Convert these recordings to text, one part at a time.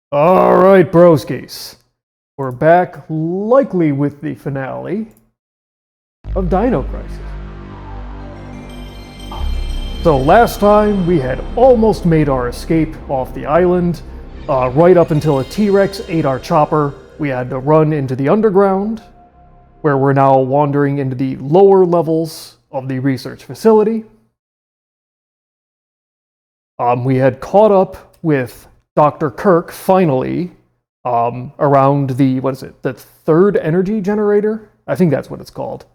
Alright, Broskis. We're back, likely with the finale of Dino Crisis. So last time, we had almost made our escape off the island, right up until a T-Rex ate our chopper. We had to run into the underground, where we're now wandering into the lower levels of the research facility. We had caught up with Dr. Kirk, finally, around the, the third energy generator? I think that's what it's called.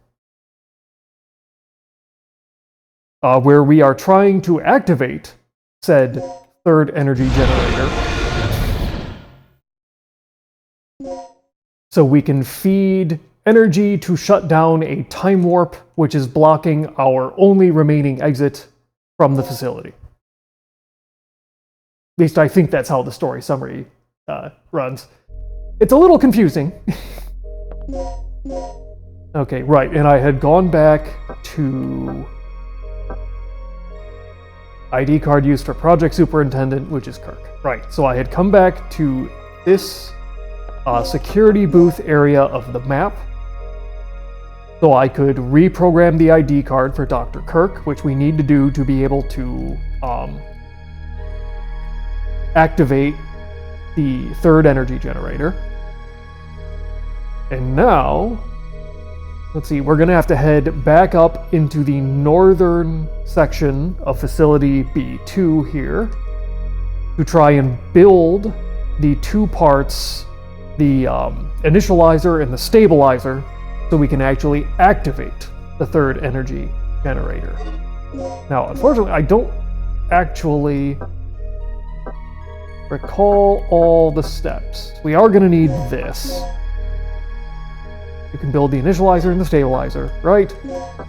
Where we are trying to activate said third energy generator so we can feed energy to shut down a time warp which is blocking our only remaining exit from the facility. At least I think that's how the story summary runs. It's a little confusing. Okay, right, and I had gone back to ID card used for Project Superintendent, which is Kirk. Right, so I had come back to this security booth area of the map so I could reprogram the ID card for Dr. Kirk, which we need to do to be able to activate the third energy generator. And now, let's see, we're gonna have to head back up into the northern section of Facility B2 here to try and build the two parts, the initializer and the stabilizer, so we can actually activate the third energy generator. Now, unfortunately, I don't actually recall all the steps. We are going to need this. You can build the initializer and the stabilizer, right?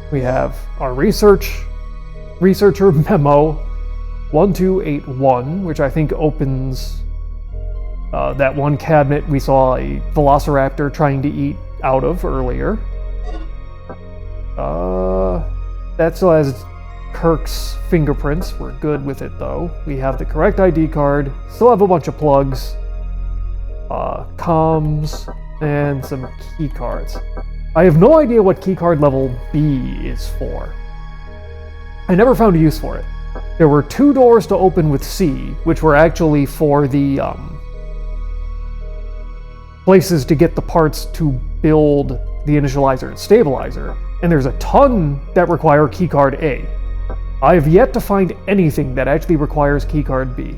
We have our researcher memo 1281, which I think opens that one cabinet we saw a velociraptor trying to eat out of earlier. That still has Kirk's fingerprints. We're good with it though. We have the correct ID card, still have a bunch of plugs, comms, and some key cards. I have no idea what key card level B is for. I never found a use for it. There were two doors to open with C, which were actually for the places to get the parts to build the initializer and stabilizer, and there's a ton that require keycard A. I have yet to find anything that actually requires keycard B.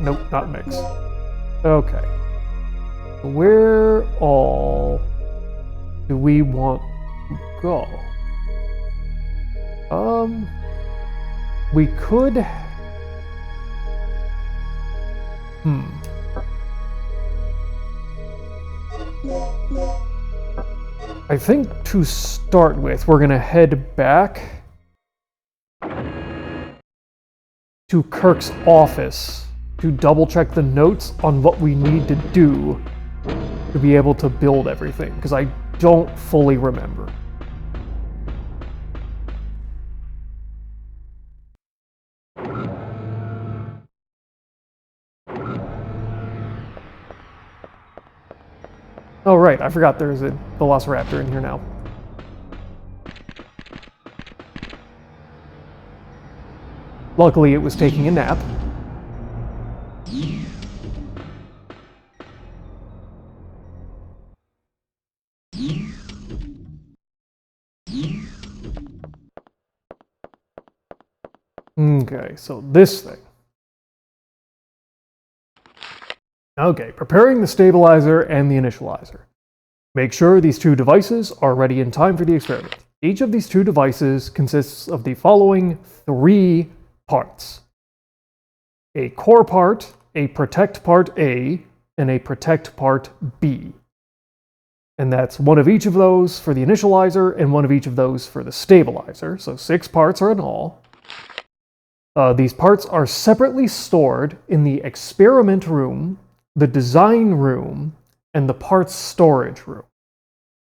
Nope, not mix. Okay. Where all do we want to go? We could... I think to start with, we're gonna head back to Kirk's office to double check the notes on what we need to do to be able to build everything, because I don't fully remember. Oh right, I forgot there's a velociraptor in here now. Luckily it was taking a nap. Okay, so this thing. Okay, preparing the stabilizer and the initializer. Make sure these two devices are ready in time for the experiment. Each of these two devices consists of the following three parts: a core part, a protect part A, and a protect part B. And that's one of each of those for the initializer and one of each of those for the stabilizer, so 6 parts are in all. These parts are separately stored in the experiment room, the design room, and the parts storage room.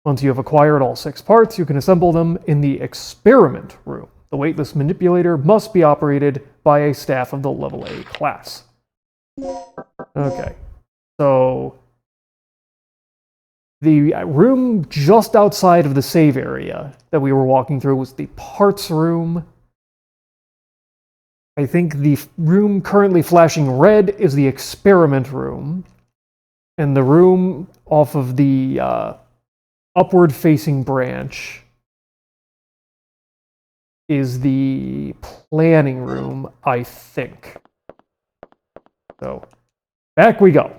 Once you have acquired all 6 parts, you can assemble them in the experiment room. The weightless manipulator must be operated by a staff of the level A class. Okay. So the room just outside of the save area that we were walking through was the parts room. I think the room currently flashing red is the experiment room. And the room off of the upward-facing branch is the planning room, I think. So, back we go.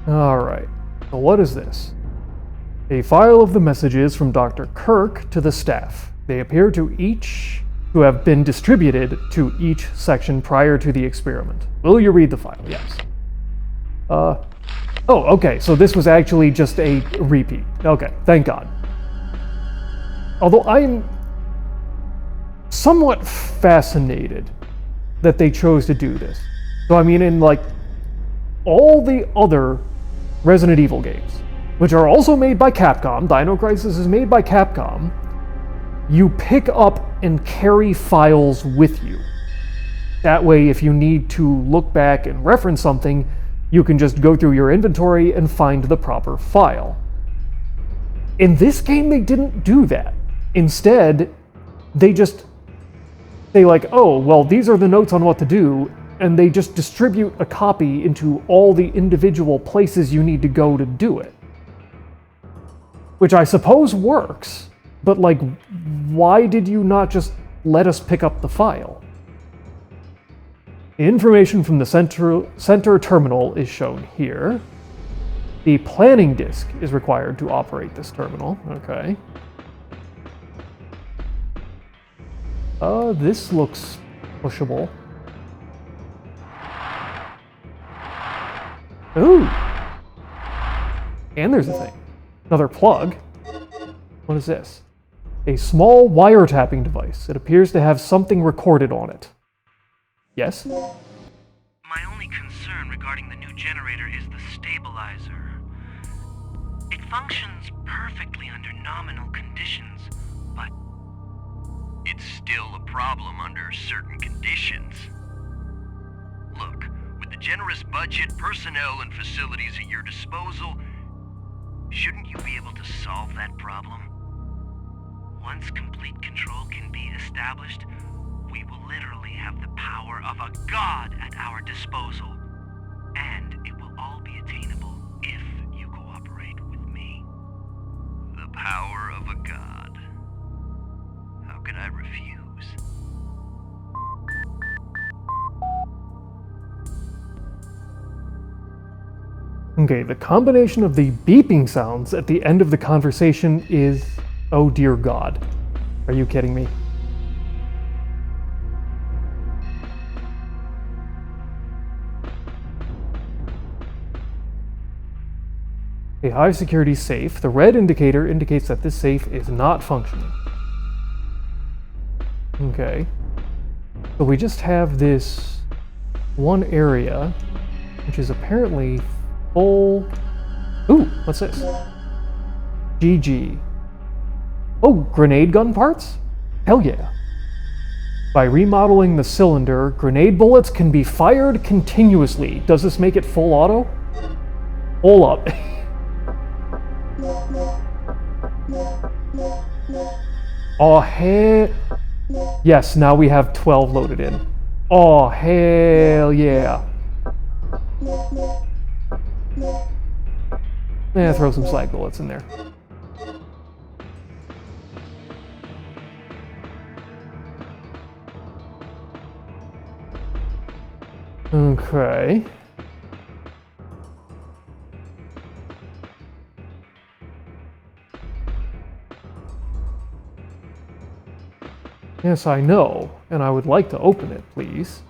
Alright, so what is this? A file of the messages from Dr. Kirk to the staff. They appear to have been distributed to each section prior to the experiment. Will you read the file? Yes. Oh, okay, so this was actually just a repeat. Okay, thank God. Although I'm somewhat fascinated that they chose to do this. So I mean, in like all the other Resident Evil games, which are also made by Capcom, Dino Crisis is made by Capcom, you pick up and carry files with you. That way, if you need to look back and reference something, you can just go through your inventory and find the proper file. In this game, they didn't do that. Instead, they just say like, oh, well, these are the notes on what to do, and they just distribute a copy into all the individual places you need to go to do it. Which I suppose works, but like, why did you not just let us pick up the file? The information from the center terminal is shown here. The planning disk is required to operate this terminal. Okay. This looks pushable. Ooh! And there's a thing. Another plug. What is this? A small wiretapping device. It appears to have something recorded on it. Yes? My only concern regarding the new generator is the stabilizer. It functions perfectly under nominal conditions, but it's still a problem under certain conditions. Look, with the generous budget, personnel, and facilities at your disposal, shouldn't you be able to solve that problem? Once complete control can be established, we will literally have the power of a god at our disposal. And it will all be attainable if you cooperate with me. The power of a god. How could I refuse? Okay, the combination of the beeping sounds at the end of the conversation is, oh dear God. Are you kidding me? A high security safe. The red indicator indicates that this safe is not functioning. Okay. So we just have this one area, which is apparently full. Ooh, what's this? GG. Oh, grenade gun parts? Hell yeah. By remodeling the cylinder, grenade bullets can be fired continuously. Does this make it full auto? Hold up. Oh, hell. Yes, now we have 12 loaded in. Oh, hell yeah. Yeah, throw some slag bullets in there. Okay. Yes, I know. and I would like to open it, please.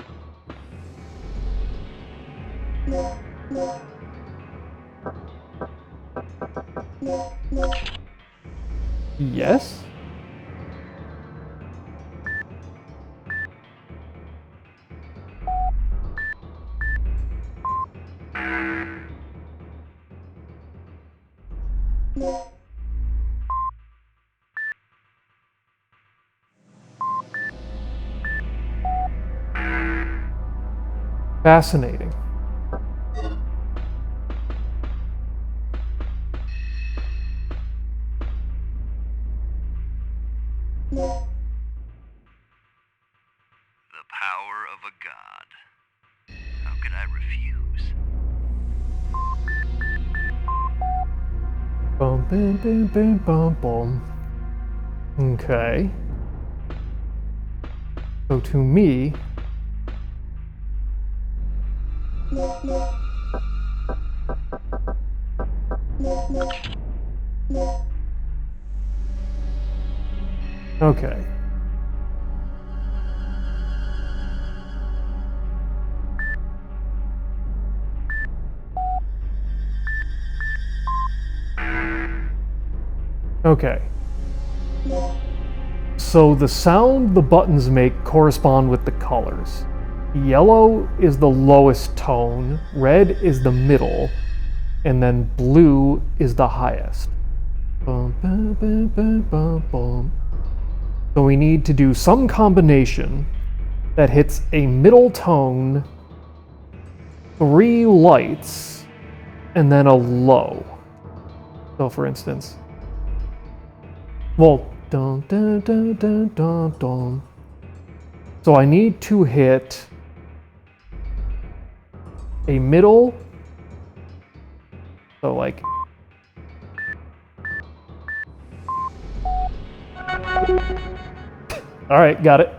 Yes? Fascinating. The power of a god. How could I refuse? Boom, boom, boom, boom, boom, boom. Okay. So to me... Okay. Okay. So the sound the buttons make correspond with the colors. Yellow is the lowest tone, red is the middle, and then blue is the highest. Bum, bum, bum, bum, bum, bum. So we need to do some combination that hits a middle tone, 3 lights, and then a low. So for instance, well, dun, dun, dun, dun, dun, dun. So I need to hit a middle, so like, all right, got it.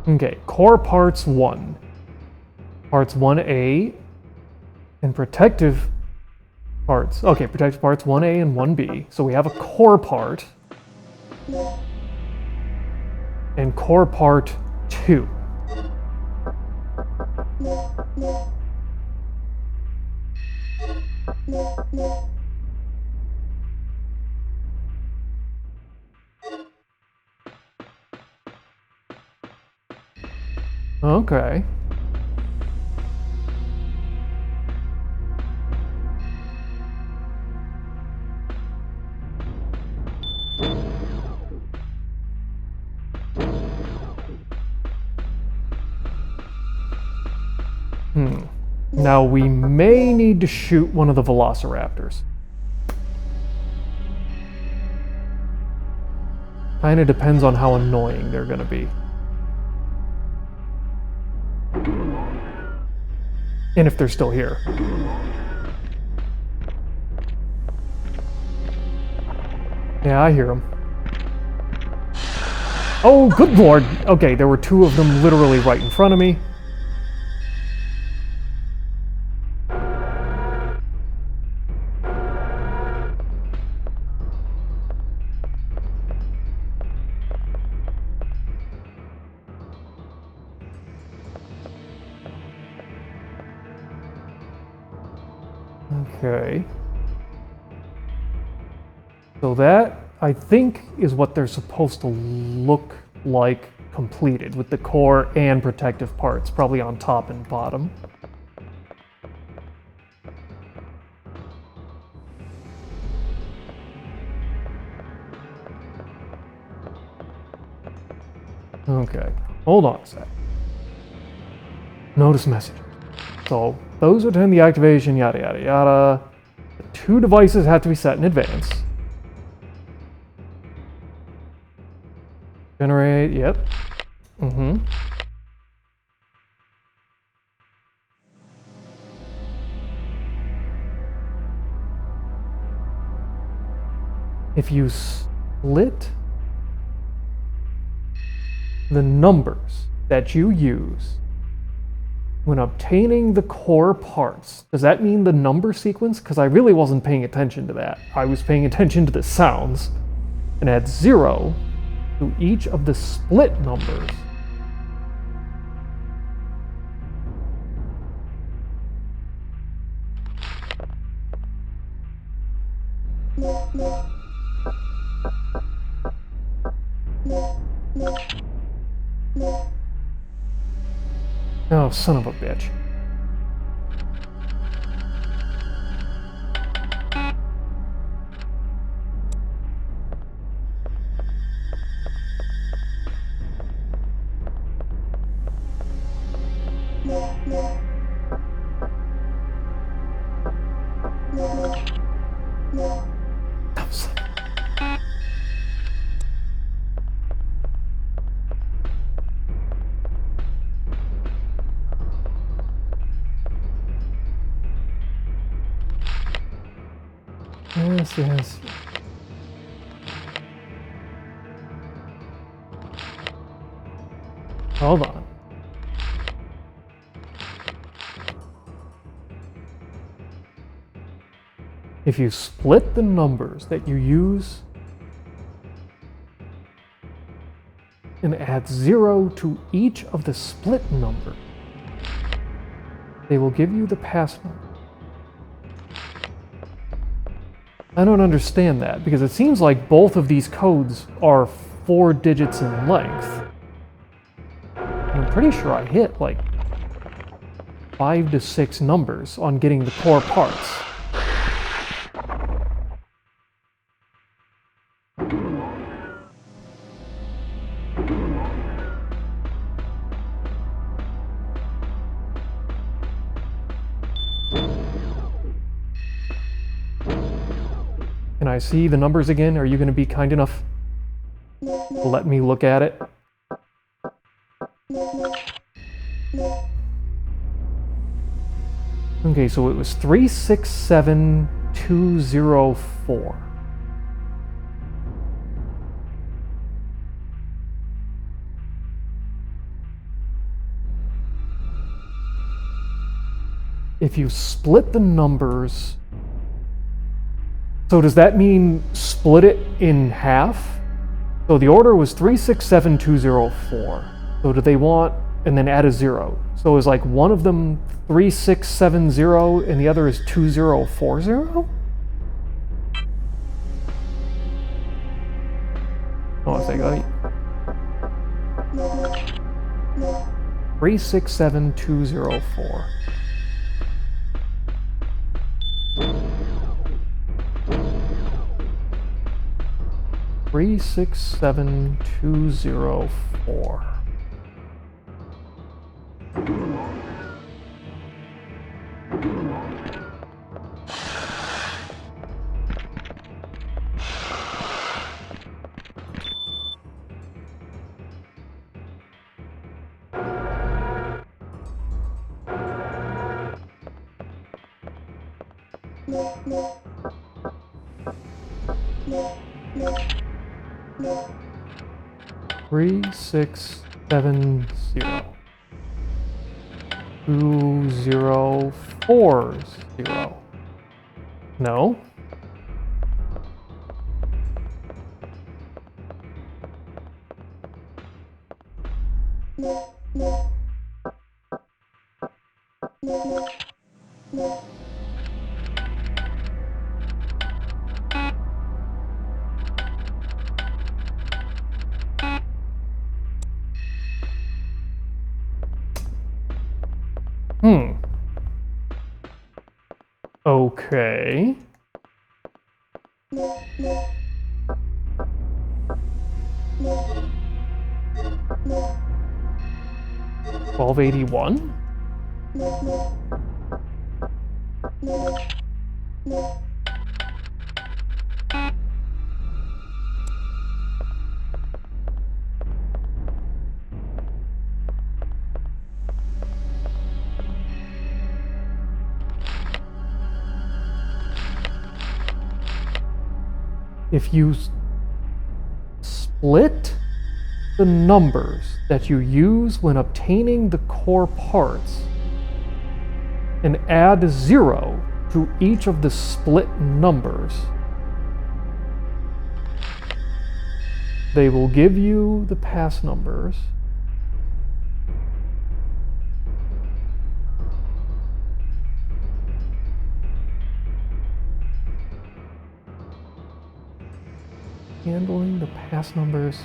Okay, core parts 1. Parts 1A and protective parts. Okay, protective parts 1A and 1B. So we have a core part and core part 2. Okay. Now we may need to shoot one of the velociraptors. Kinda depends on how annoying they're gonna be. And if they're still here. Yeah, I hear them. Oh, good lord! Okay, there were 2 of them literally right in front of me. Okay. So that, I think, is what they're supposed to look like completed, with the core and protective parts, probably on top and bottom. Okay, hold on a sec. Notice messages. So those attend the activation, yada yada yada. The 2 devices have to be set in advance. Generate, yep. If you split the numbers that you use When obtaining the core parts. Does that mean the number sequence? Because I really wasn't paying attention to that. I was paying attention to the sounds. And add 0 to each of the split numbers. Oh, son of a bitch. Yes. Hold on. If you split the numbers that you use and add 0 to each of the split numbers, they will give you the pass number. I don't understand that, because it seems like both of these codes are 4 digits in length. And I'm pretty sure I hit like 5 to 6 numbers on getting the core parts. Can I see the numbers again? Are you going to be kind enough to let me look at it? Okay, so it was 367204. If you split the numbers, so does that mean split it in half? So the order was 367204. So do they want, and then add a 0. So is like one of them 3670 and the other is 2040? Oh, it's like 367204. 367204. Three, 6, 7, 0. 2040. No. Okay. 1281? If you split the numbers that you use when obtaining the core parts and add 0 to each of the split numbers. They will give you the pass numbers. Handling the pass numbers.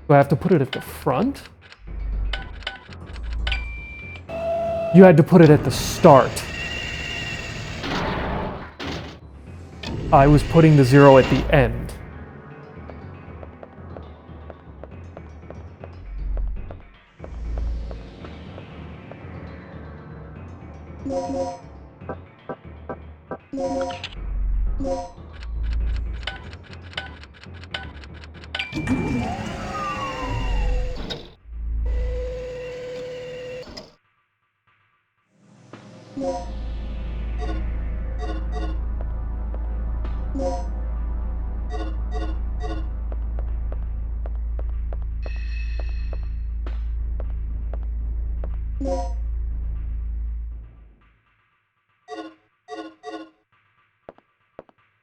Do I have to put it at the front? You had to put it at the start. I was putting the 0 at the end.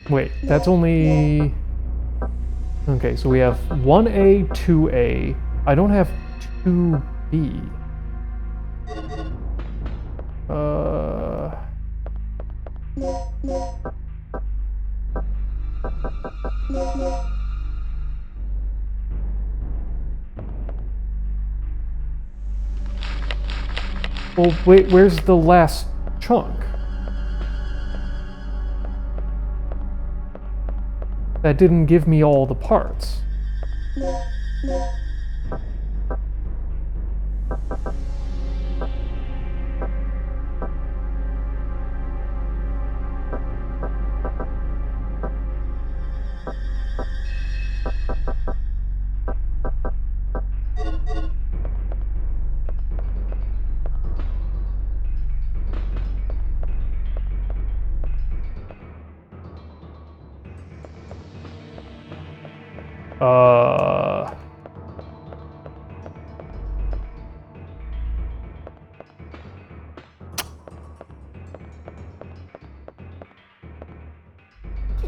Wait, that's only... Okay, so we have 1A, 2A. I don't have 2B. Well, wait, where's the last chunk? That didn't give me all the parts.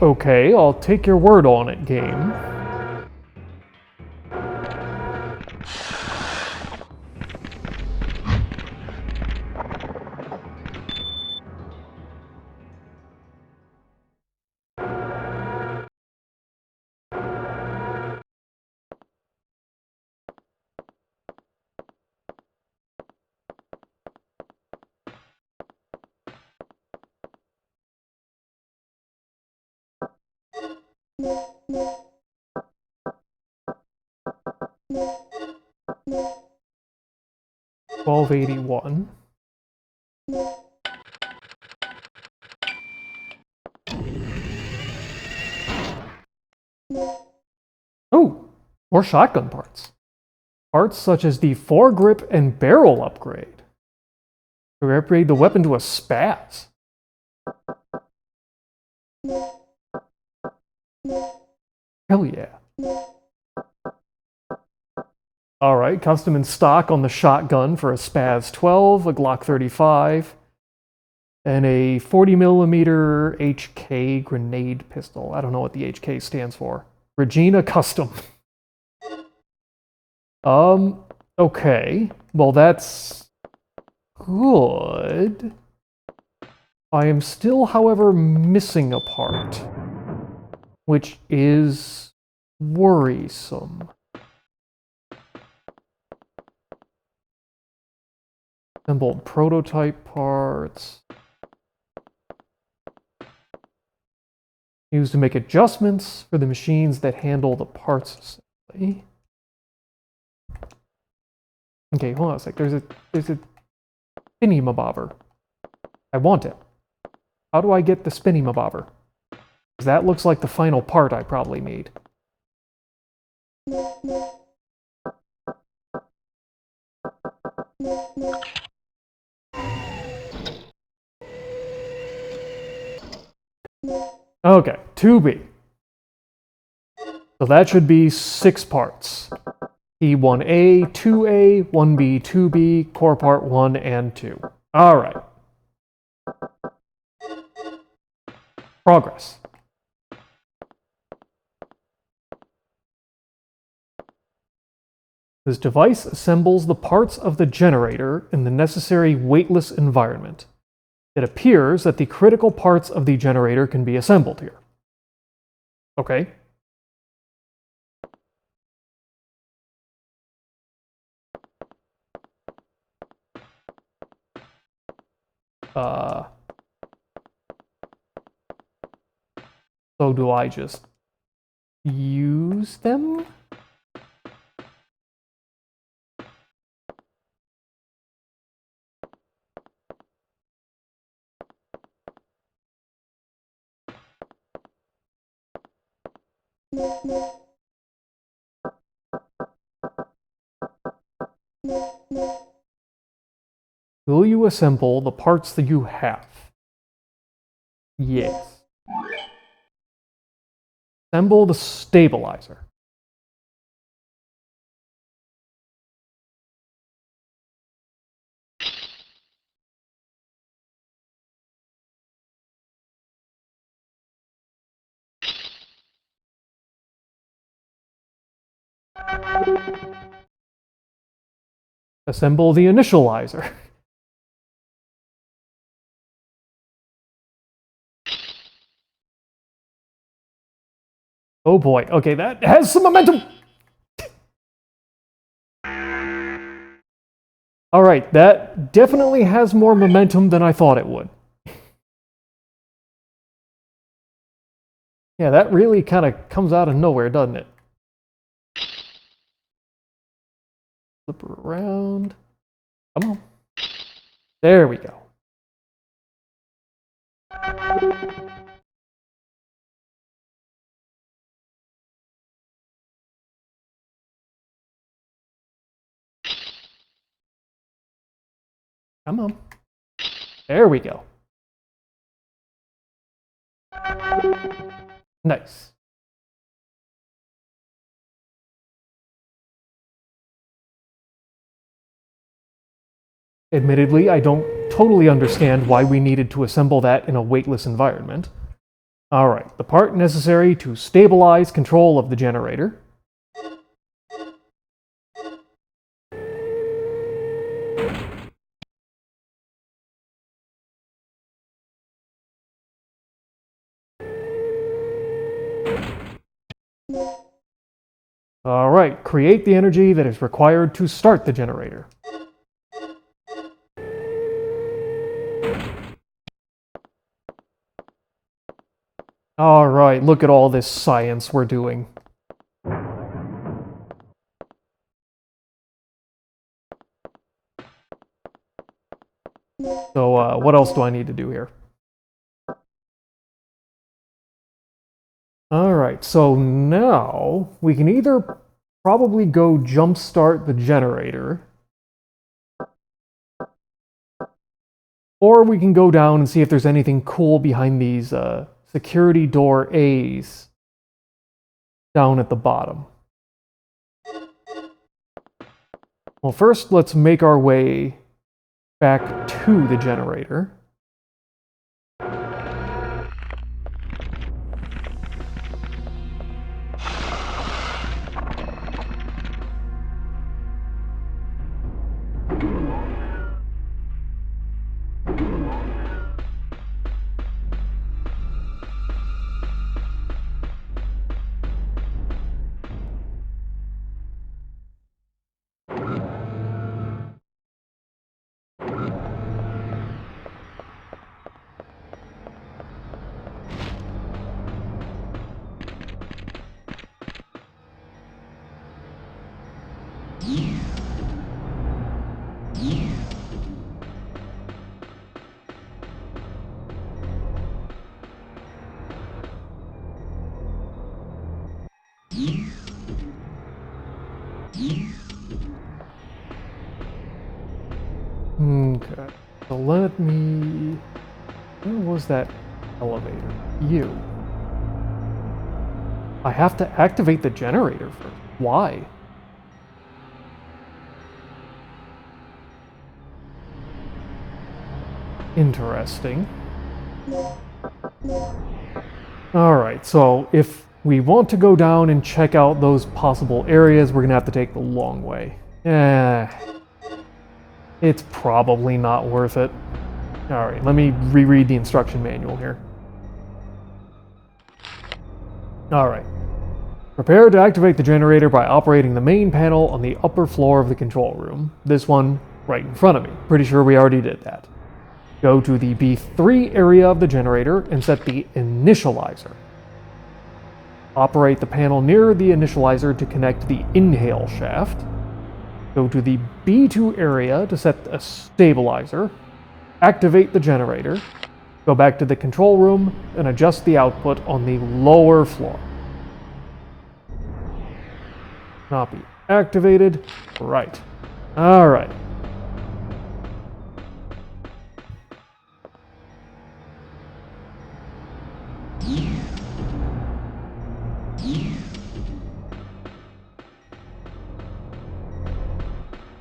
Okay, I'll take your word on it, game. $12.81. Oh, more shotgun parts. Parts such as the foregrip and barrel upgrade. To upgrade the weapon to a spaz. Hell yeah. Alright, custom in stock on the shotgun for a Spaz 12, a Glock 35, and a 40mm HK grenade pistol. I don't know what the HK stands for. Regina custom. Okay. Well, that's good. I am still, however, missing a part, which is worrisome. Assembled prototype parts. Used to make adjustments for the machines that handle the parts assembly. Okay, hold on a sec. There's a spinny-mabobber. I want it. How do I get the spinny-mabobber? Because that looks like the final part I probably need. Okay, 2B. So that should be 6 parts. P1A, 2A, 1B, 2B, core part 1 and 2. All right. Progress. This device assembles the parts of the generator in the necessary weightless environment. It appears that the critical parts of the generator can be assembled here. Okay. So do I just use them? Will you assemble the parts that you have? Yes. Assemble the stabilizer. Assemble the initializer. Oh boy, okay, that has some momentum! Alright, that definitely has more momentum than I thought it would. Yeah, that really kind of comes out of nowhere, doesn't it? Flip her around. Come on. There we go. Come on. There we go. Nice. Admittedly, I don't totally understand why we needed to assemble that in a weightless environment. Alright, the part necessary to stabilize control of the generator. Alright, create the energy that is required to start the generator. Alright, look at all this science we're doing. So, what else do I need to do here? Alright, so now we can either probably go jumpstart the generator, or we can go down and see if there's anything cool behind these security door A's down at the bottom. Well, first let's make our way back to the generator. Okay, so let me... Where was that elevator? You. I have to activate the generator first. Why? Interesting. Alright, so if we want to go down and check out those possible areas, we're gonna have to take the long way. It's probably not worth it. Alright, let me reread the instruction manual here. Alright. Prepare to activate the generator by operating the main panel on the upper floor of the control room. This one right in front of me. Pretty sure we already did that. Go to the B3 area of the generator and set the initializer. Operate the panel near the initializer to connect the inhale shaft. Go to the B2 area to set a stabilizer. Activate the generator. Go back to the control room and adjust the output on the lower floor. Not be activated. Right. Alright.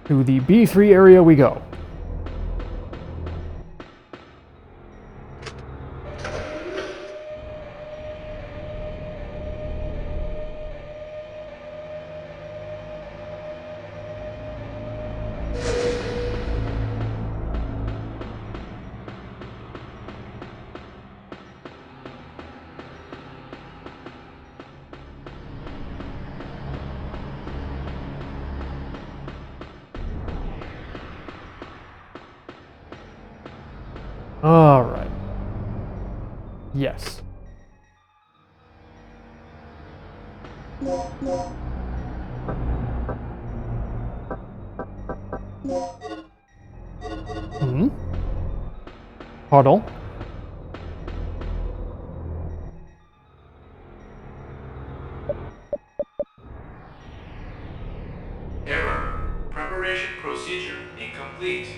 To the B3 area we go. Alright. Yes. Hmm? Pardon? Error. Preparation procedure incomplete.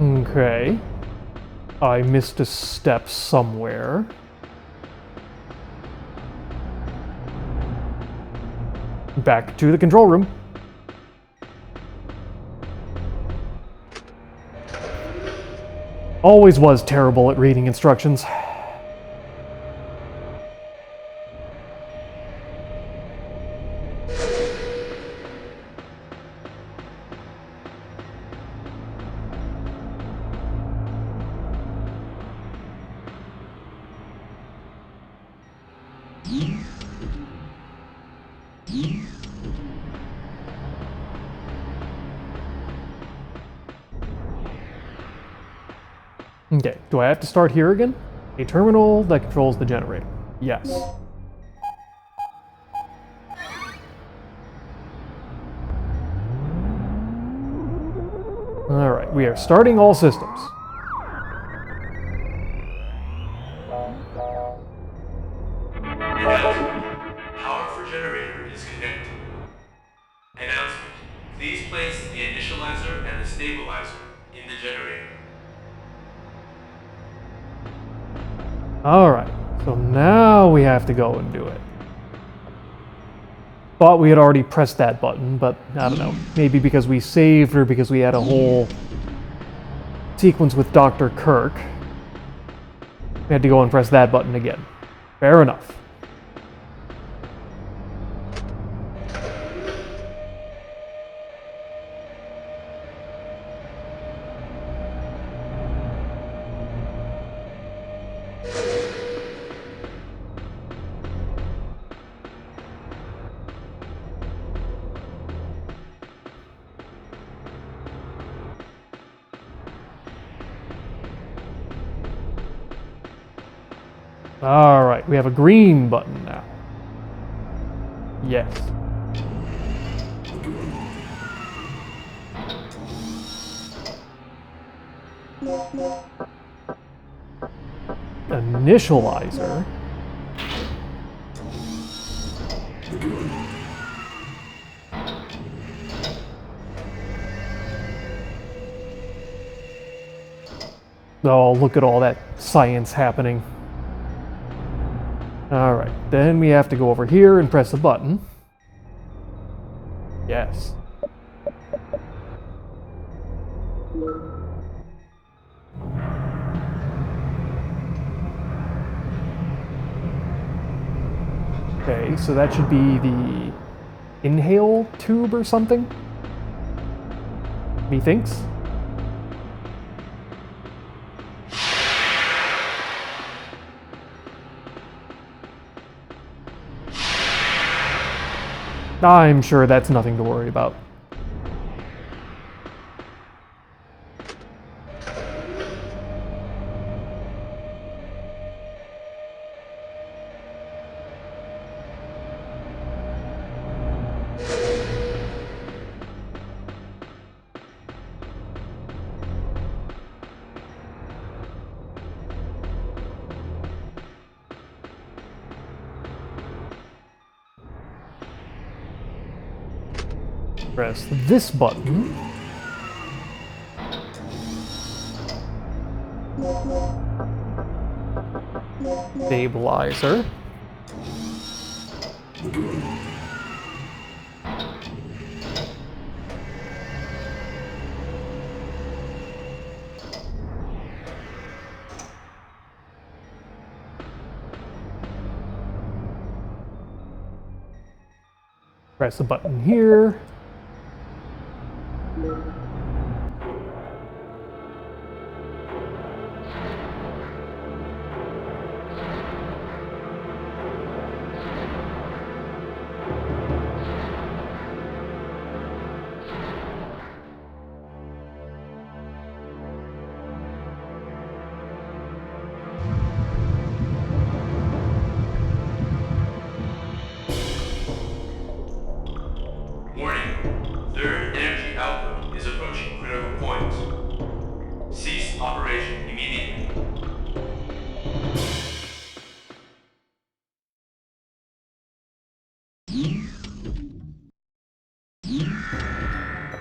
Okay. I missed a step somewhere. Back to the control room. Always was terrible at reading instructions. Okay, do I have to start here again? A terminal that controls the generator. Yes. Alright, we are starting all systems. Announcement. Power for generator is connected. Announcement. Please place the initializer and the stabilizer in the generator. Alright, so now we have to go and do it. Thought we had already pressed that button, but I don't know. Maybe because we saved or because we had a whole sequence with Dr. Kirk. We had to go and press that button again. Fair enough. Alright, we have a green button now. Yes. Initializer. Oh, look at all that science happening. Alright, then we have to go over here and press a button. Yes. Okay, so that should be the inhale tube or something? Methinks? I'm sure that's nothing to worry about. Press this button. Stabilizer. Press the button here. Warning. Third energy output is approaching critical point. Cease operation immediately.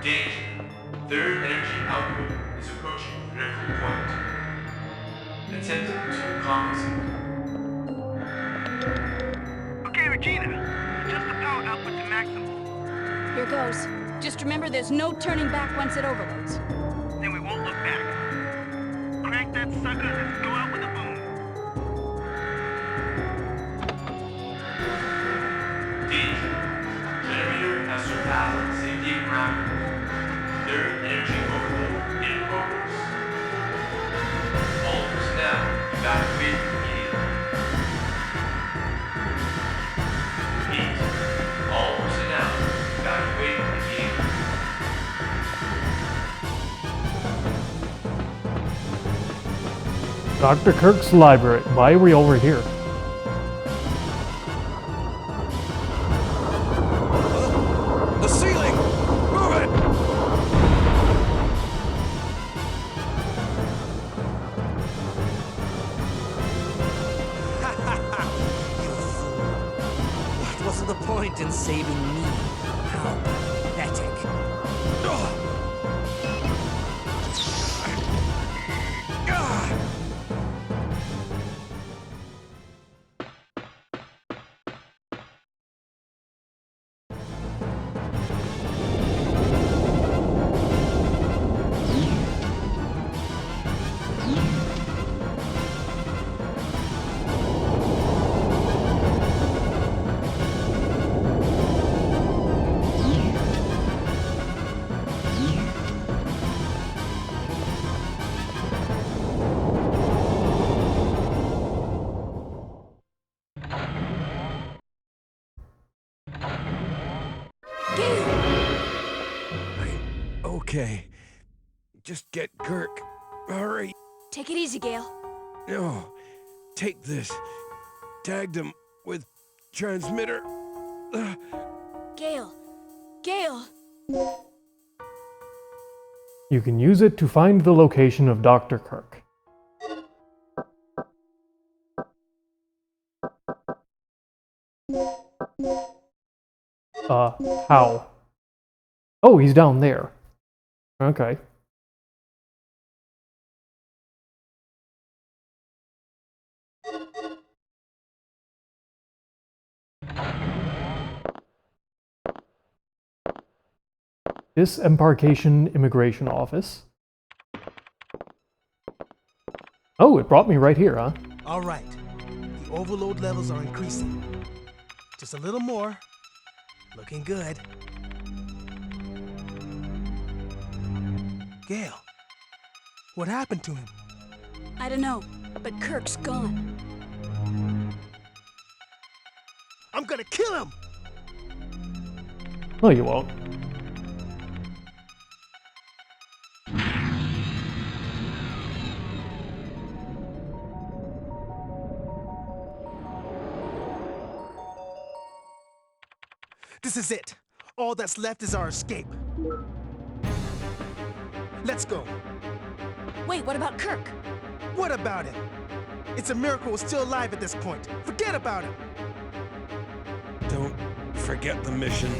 Danger. Third energy output is approaching critical point. Attempting to compensate. Okay, Regina. Adjust the power output to maximum. Here goes. Just remember there's no turning back once it overloads. Then we won't look back. Crank that sucker and go out with a boom. Danger. Generator has surpassed safety parameters. Third energy overload in progress. All personnel evacuate immediately. Repeat. All personnel evacuate immediately. Dr. Kirk's library. Why are we over here? The ceiling! Move it! You fool. What wasn't the point in saving me? How pathetic. Ugh. Ah. Okay. Just get Kirk. Hurry. Take it easy, Gale. No. Take this. Tagged him with transmitter. Ugh. Gale. Gale. You can use it to find the location of Dr. Kirk. How? Oh, he's down there. Okay. Disembarkation Immigration Office. Oh, it brought me right here, huh? All right. The overload levels are increasing. Just a little more. Looking good. Gale, what happened to him? I don't know, but Kirk's gone. I'm gonna kill him! No, you won't. This is it. All that's left is our escape. Let's go. Wait, what about Kirk? What about him? It's a miracle we're still alive at this point. Forget about him. Don't forget the mission.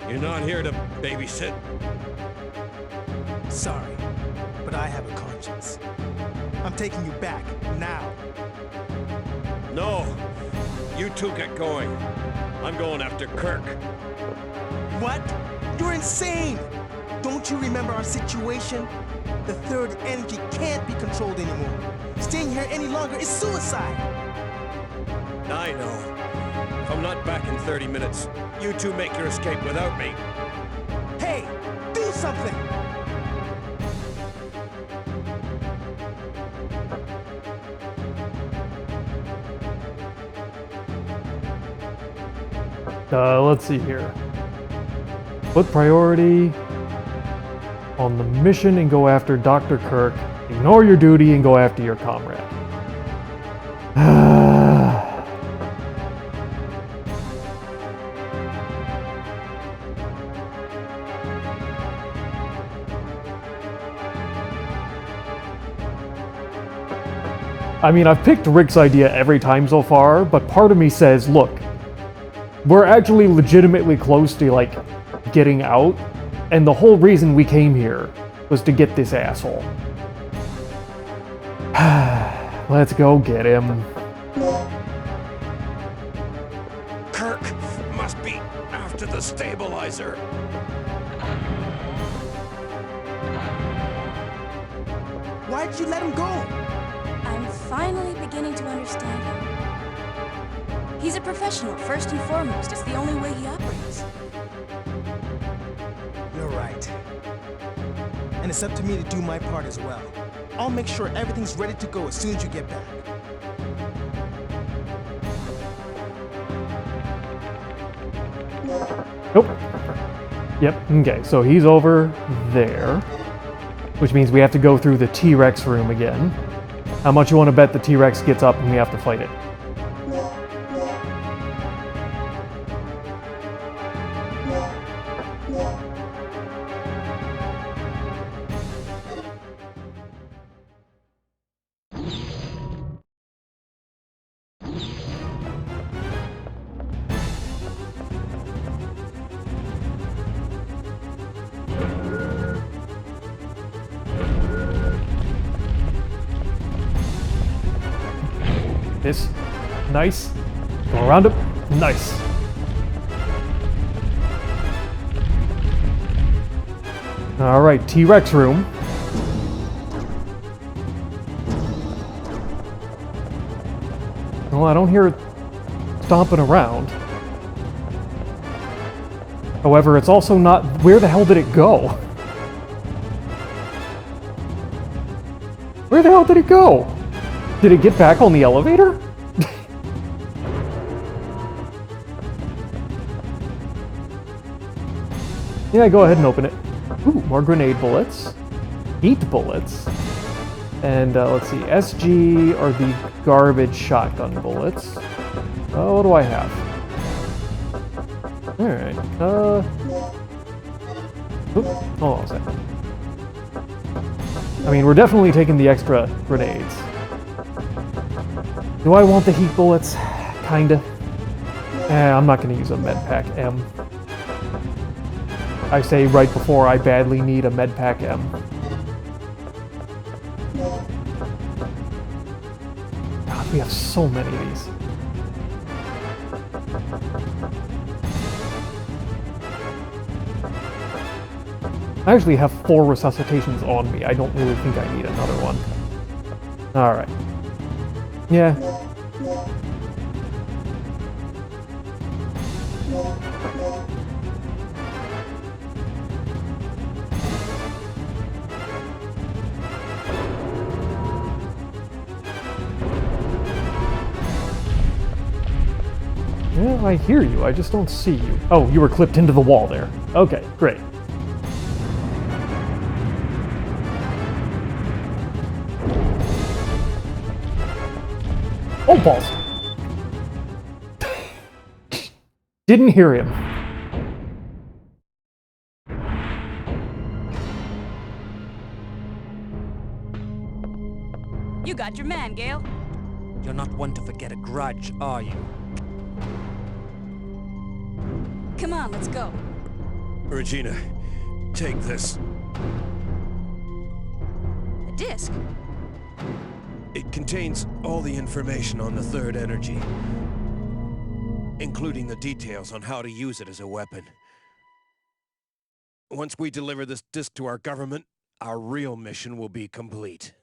You're not here to babysit. Sorry, but I have a conscience. I'm taking you back, now. No, you two get going. I'm going after Kirk. What? You're insane! Don't you remember our situation? The third energy can't be controlled anymore. Staying here any longer is suicide! I know. If I'm not back in 30 minutes, you two make your escape without me. Hey, do something! Let's see here. Put priority on the mission and go after Dr. Kirk. Ignore your duty and go after your comrade. I mean, I've picked Rick's idea every time so far, but part of me says, look, we're actually legitimately close to, like, getting out, and the whole reason we came here was to get this asshole. Let's go get him. Kirk must be after the stabilizer. Why'd you let him go? I'm finally beginning to understand him. He's a professional, first and foremost. It's the only way he operates. You're right. And it's up to me to do my part as well. I'll make sure everything's ready to go as soon as you get back. Nope. Yep, okay, so he's over there, which means we have to go through the T-Rex room again. How much you want to bet the T-Rex gets up and we have to fight it? This. Nice. Go around him. Nice. Alright, T-Rex room. Well, I don't hear it stomping around. However, it's also not... Where the hell did it go? Where the hell did it go? Did it get back on the elevator? Yeah, go ahead and open it. Ooh, more grenade bullets. Heat bullets. And let's see, SG are the garbage shotgun bullets. What do I have? Alright, hold on a second. I mean, we're definitely taking the extra grenades. Do I want the heat bullets? Kinda. I'm not gonna use a medpack M. I say right before I badly need a medpack M. God, we have so many of these. I actually have 4 resuscitations on me. I don't really think I need another one. Alright. Yeah. Yeah, I hear you. I just don't see you. Oh, you were clipped into the wall there. Okay, great. Oh, balls! Didn't hear him. You got your man, Gale. You're not one to forget a grudge, are you? Come on, let's go. Regina, take this. A disc? It contains all the information on the third energy, including the details on how to use it as a weapon. Once we deliver this disc to our government, our real mission will be complete.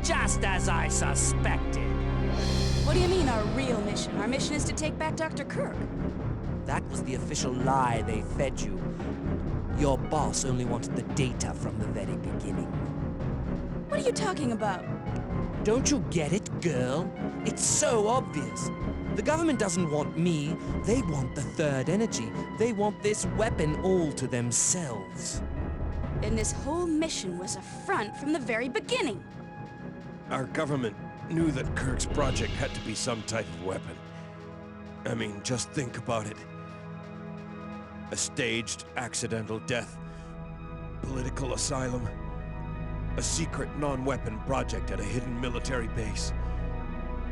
Just as I suspected. What do you mean, our real mission? Our mission is to take back Dr. Kirk. That was the official lie they fed you. Your boss only wanted the data from the very beginning. What are you talking about? Don't you get it, girl? It's so obvious. The government doesn't want me. They want the third energy. They want this weapon all to themselves. Then this whole mission was a front from the very beginning. Our government knew that Kirk's project had to be some type of weapon. I mean, just think about it. A staged, accidental death. Political asylum. A secret, non-weapon project at a hidden military base.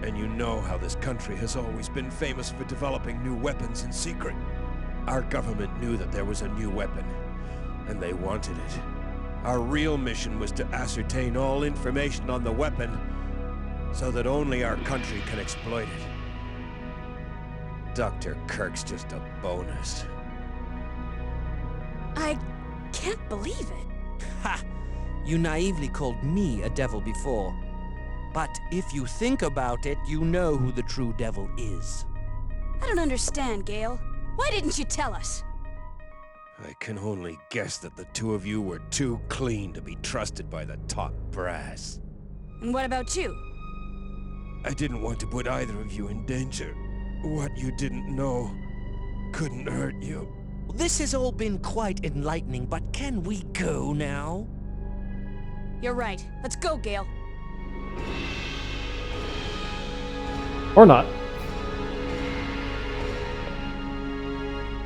And you know how this country has always been famous for developing new weapons in secret. Our government knew that there was a new weapon, and they wanted it. Our real mission was to ascertain all information on the weapon, so that only our country can exploit it. Dr. Kirk's just a bonus. I can't believe it. Ha! You naively called me a devil before. But if you think about it, you know who the true devil is. I don't understand, Gale. Why didn't you tell us? I can only guess that the two of you were too clean to be trusted by the top brass. And what about you? I didn't want to put either of you in danger. What you didn't know couldn't hurt you. This has all been quite enlightening, but can we go now? You're right. Let's go, Gale. Or not.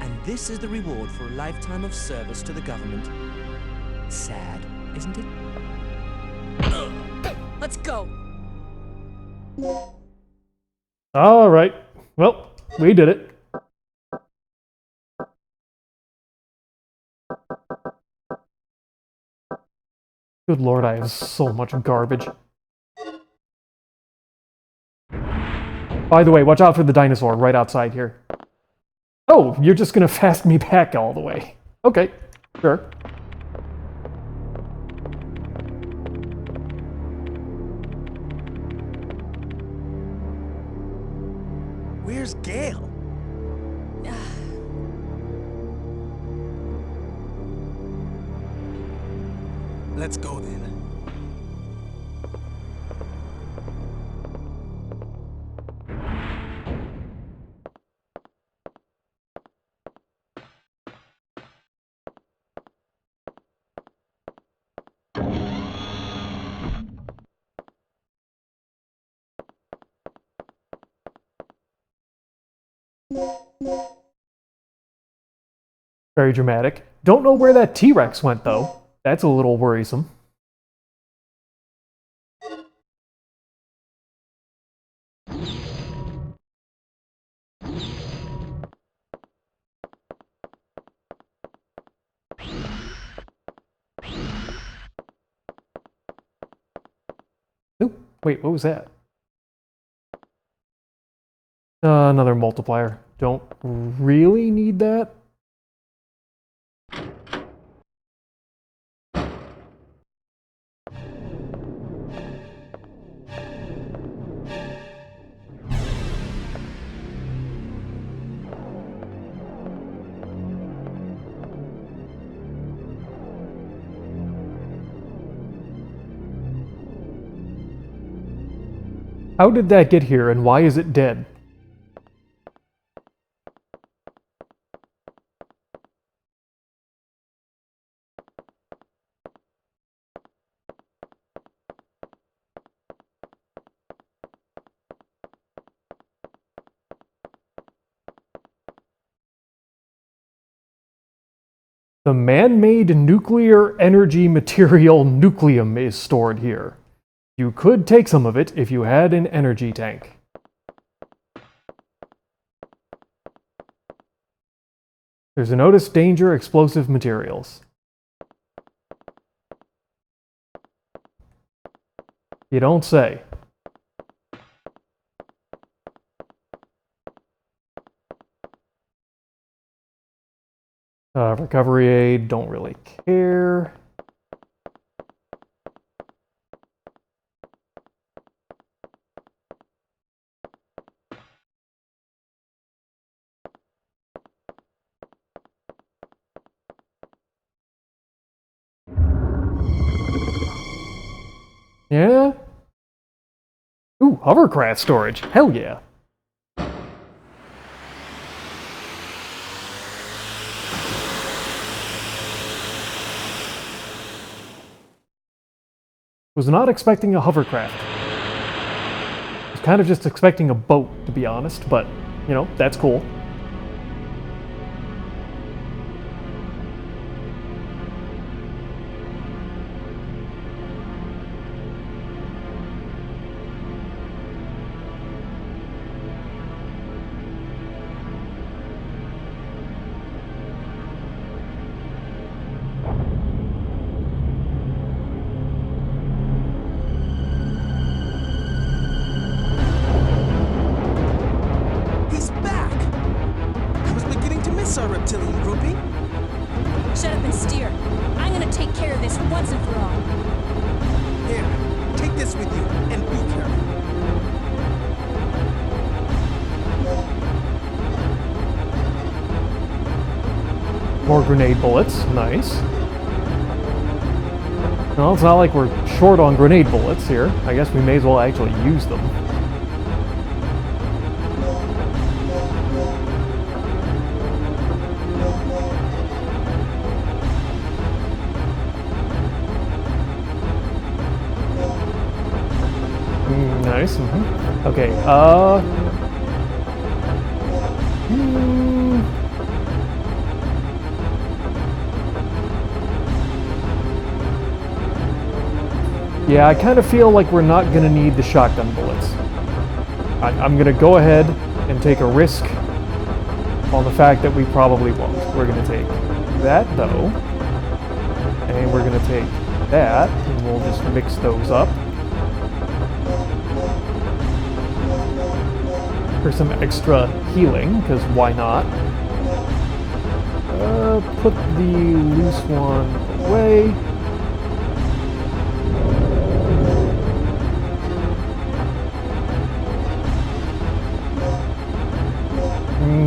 And this is the reward for a lifetime of service to the government. Sad, isn't it? Let's go. Alright. Well, we did it. Good lord, I have so much garbage. By the way, watch out for the dinosaur right outside here. Oh, you're just gonna fast me back all the way. Okay, sure. Where's Gale? Let's go then. Very dramatic. Don't know where that T-Rex went, though. That's a little worrisome. Oop, wait, what was that? Another multiplier. Don't really need that. How did that get here, and why is it dead? The man-made nuclear energy material nucleum is stored here. You could take some of it if you had an energy tank. There's a notice danger explosive materials. You don't say. Recovery aid, don't really care. Yeah? Ooh, hovercraft storage. Hell yeah. Was not expecting a hovercraft. Was kind of just expecting a boat, to be honest, but, you know, that's cool. Our reptilian groupie. Shut up and steer. I'm gonna take care of this once and for all. Here, take this with you, and be careful. More grenade bullets. Nice. Well, it's not like we're short on grenade bullets here. I guess we may as well actually use them. Nice. Okay, yeah, I kind of feel like we're not going to need the shotgun bullets. I'm going to go ahead and take a risk on the fact that we probably won't. We're going to take that, though, and we're going to take that, and we'll just mix those up for some extra healing, because why not? Put the loose one away.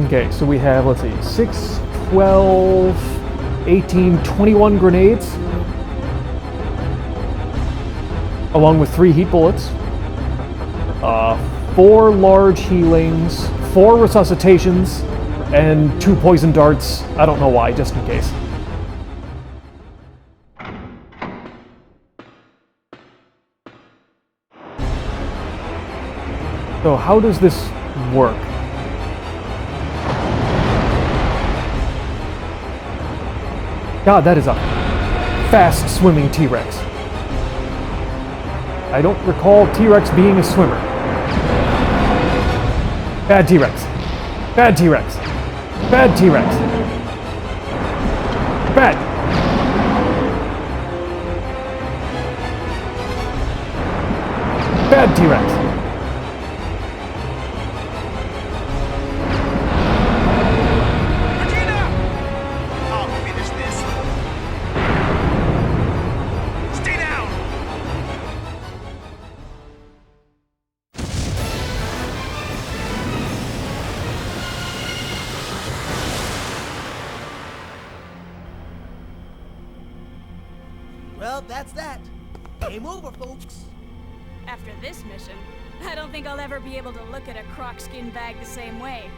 Okay, so we have, let's see, 6, 12, 18, 21 grenades, along with 3 heat bullets, 4 large healings, 4 resuscitations, and 2 poison darts. I don't know why, just in case. So how does this work? God, that is a fast-swimming T-Rex. I don't recall T-Rex being a swimmer. Bad T-Rex. Bad T-Rex. Bad T-Rex. Bad. Bad T-Rex. Regina! I'll finish this. Stay down! Well, that's that. Game over, folks. After this mission, I don't think I'll ever be able to look at a croc skin bag the same way.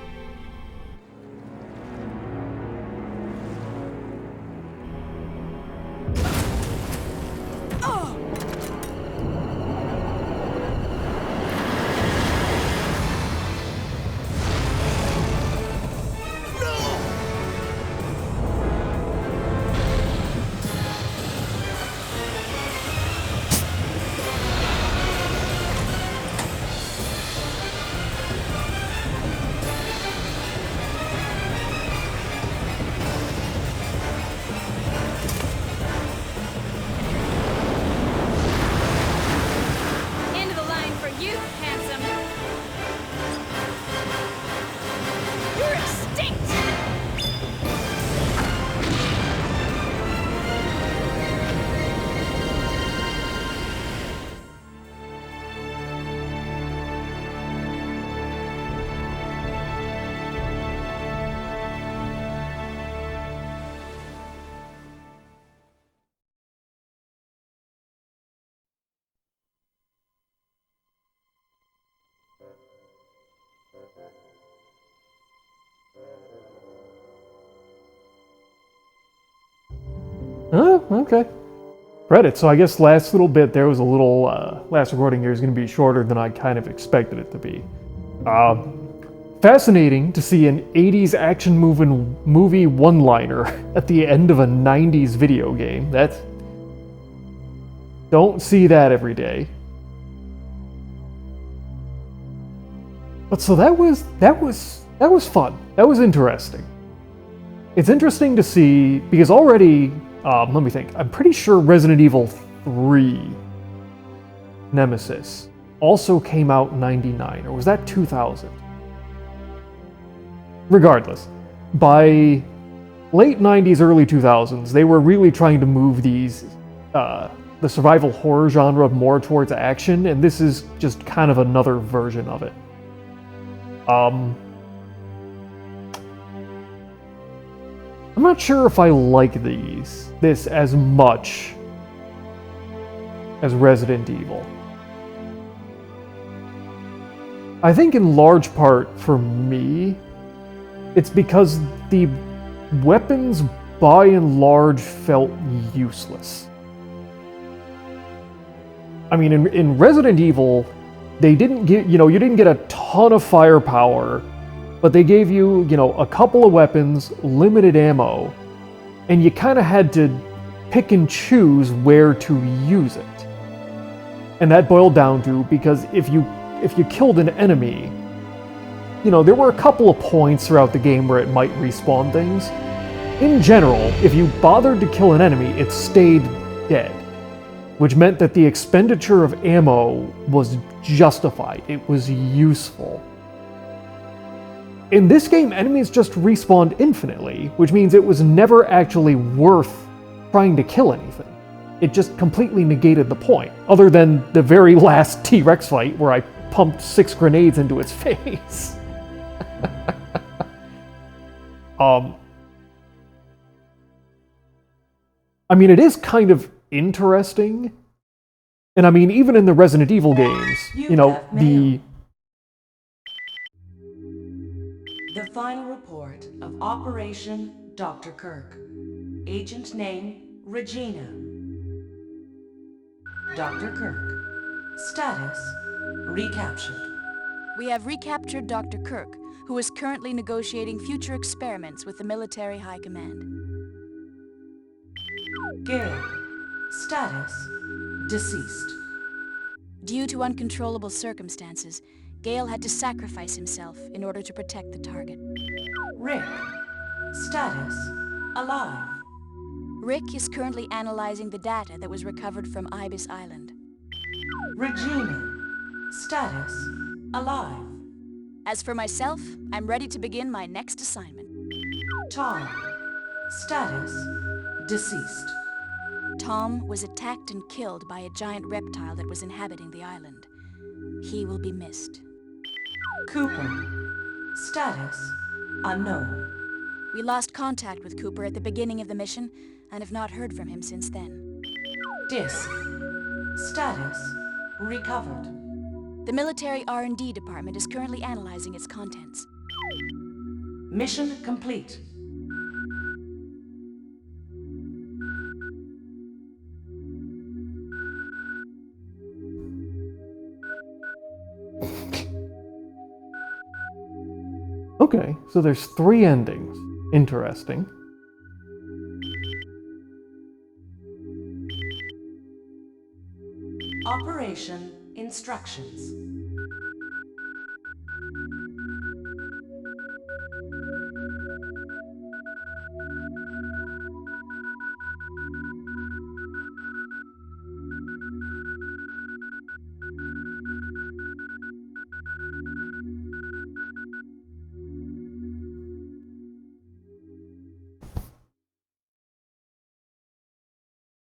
End of the line for you, handsome. You're extinct! Oh, okay. Credit. So I guess last little bit there was a little, last recording here is going to be shorter than I kind of expected it to be. Fascinating to see an 80s action movie one-liner at the end of a 90s video game. Don't see that every day. But so that was fun. That was interesting. It's interesting to see because already, let me think. I'm pretty sure Resident Evil 3 Nemesis also came out in 99, or was that 2000? Regardless, by late 90s, early 2000s, they were really trying to move these, the survival horror genre more towards action, and this is just kind of another version of it. I'm not sure if I like this as much as Resident Evil. I think in large part for me, it's because the weapons by and large felt useless. I mean, in Resident Evil, they didn't get, you didn't get a ton of firepower, but they gave you, a couple of weapons, limited ammo, and you kind of had to pick and choose where to use it. And that boiled down to, because if you killed an enemy, there were a couple of points throughout the game where it might respawn things. In general, if you bothered to kill an enemy, it stayed dead, which meant that the expenditure of ammo was justified. It was useful. In this game, enemies just respawned infinitely, which means it was never actually worth trying to kill anything. It just completely negated the point, other than the very last T-Rex fight where I pumped 6 grenades into its face. I mean, it is kind of interesting. And I mean, even in the Resident Evil games, The final report of Operation Dr. Kirk. Agent name, Regina. Dr. Kirk. Status, recaptured. We have recaptured Dr. Kirk, who is currently negotiating future experiments with the military high command. Gale. Status. Deceased. Due to uncontrollable circumstances, Gale had to sacrifice himself in order to protect the target. Rick. Status. Alive. Rick is currently analyzing the data that was recovered from Ibis Island. Regina. Status. Alive. As for myself, I'm ready to begin my next assignment. Tom. Status. Deceased. Tom was attacked and killed by a giant reptile that was inhabiting the island. He will be missed. Cooper. Status. Unknown. We lost contact with Cooper at the beginning of the mission and have not heard from him since then. Disk. Status. Recovered. The military R&D department is currently analyzing its contents. Mission complete. Okay, so there's 3 endings. Interesting. Operation instructions.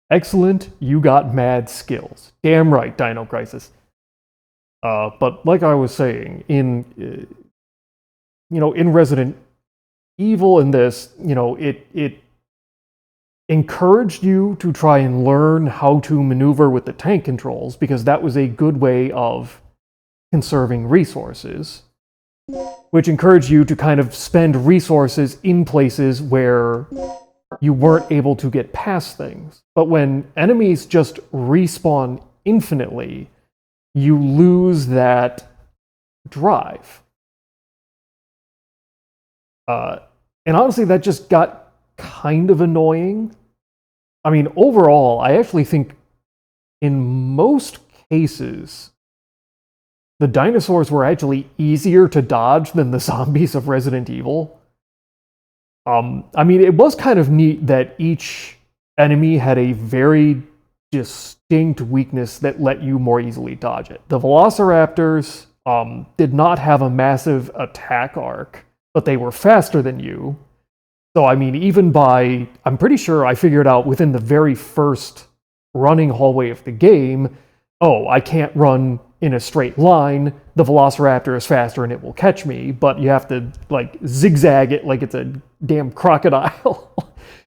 Excellent, you got mad skills. Damn right, Dino Crisis. But like I was saying, in Resident Evil, in this, it encouraged you to try and learn how to maneuver with the tank controls, because that was a good way of conserving resources, which encouraged you to kind of spend resources in places where you weren't able to get past things. But when enemies just respawn infinitely, you lose that drive. And honestly, that just got kind of annoying. I mean, overall, I actually think in most cases, the dinosaurs were actually easier to dodge than the zombies of Resident Evil. I mean, it was kind of neat that each enemy had a very distinct weakness that let you more easily dodge it. The Velociraptors did not have a massive attack arc, but they were faster than you. So, I mean, I'm pretty sure I figured out within the very first running hallway of the game, oh, I can't run in a straight line. The Velociraptor is faster and it will catch me, but you have to, like, zigzag it like it's a damn crocodile.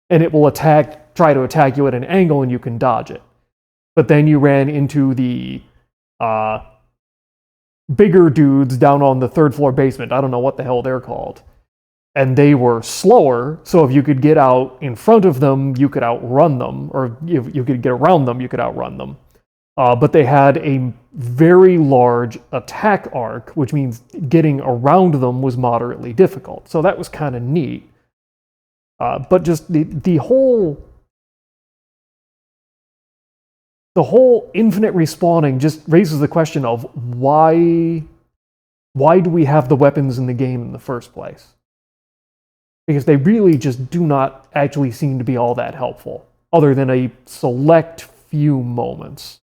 And it will try to attack you at an angle and you can dodge it. But then you ran into the bigger dudes down on the 3rd floor basement. I don't know what the hell they're called. And they were slower, so if you could get out in front of them, you could outrun them. Or if you could get around them, you could outrun them. But they had a very large attack arc, which means getting around them was moderately difficult. So that was kind of neat. But just the whole infinite respawning just raises the question of why do we have the weapons in the game in the first place? Because they really just do not actually seem to be all that helpful, other than a select few moments.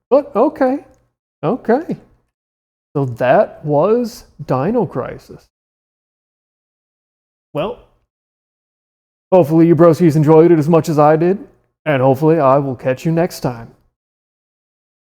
But okay. So that was Dino Crisis. Well, hopefully you broskies enjoyed it as much as I did, and hopefully I will catch you next time.